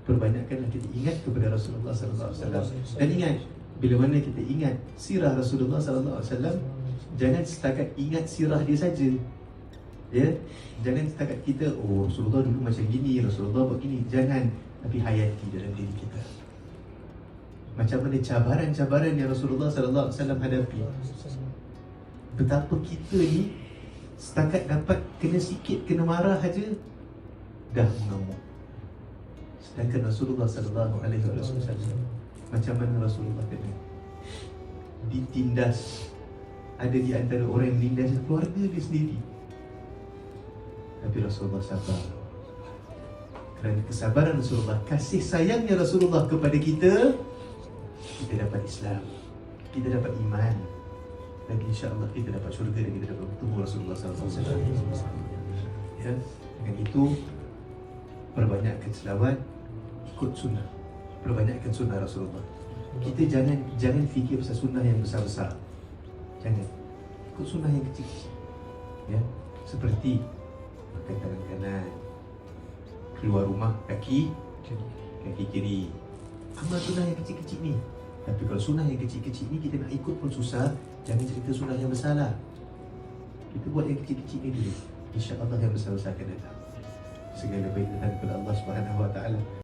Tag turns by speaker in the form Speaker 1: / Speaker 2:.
Speaker 1: perbanyakkanlah kita ingat kepada Rasulullah sallallahu alaihi wasallam. Dan ingat, bila mana kita ingat sirah Rasulullah sallallahu alaihi wasallam, jangan setakat ingat sirah dia saja. Ya, jangan setakat kita, oh Rasulullah dulu macam gini, Rasulullah buat gini. Jangan, tapi hayati dalam diri kita. Macam mana cabaran-cabaran yang Rasulullah sallallahu alaihi wasallam hadapi. Betapa kita ni setakat dapat kena sikit, kena marah aja dah mengamuk. Sedangkan Rasulullah sallallahu alaihi wasallam, macam mana Rasulullah kena ditindas, ada di antara orang yang menindas keluarga dia sendiri, tapi Rasulullah sabar. Kerana kesabaran Rasulullah, kasih sayangnya Rasulullah kepada kita, kita dapat Islam, kita dapat iman, dan insya-Allah kita dapat syurga dan kita dapat bertemu Rasulullah sallallahu alaihi wasallam. Ya, dengan itu perbanyakkan selawat, ikut sunnah, perbanyakkan sunnah Rasulullah. Kita jangan fikir pasal sunnah yang besar-besar. Jangan. Ikut sunnah yang kecil-kecil. Ya, seperti makan tangan kanan, keluar rumah kaki kiri. Amal sunnah yang kecil-kecil ni. Tapi kalau sunnah yang kecil-kecil ni kita nak ikut pun susah, jangan cerita sunnah yang besar lah. Kita buat yang kecil-kecil ni dulu. InsyaAllah yang besar-besar akan datang. Segala baik datang kepada Allah Subhanahu Wa Taala.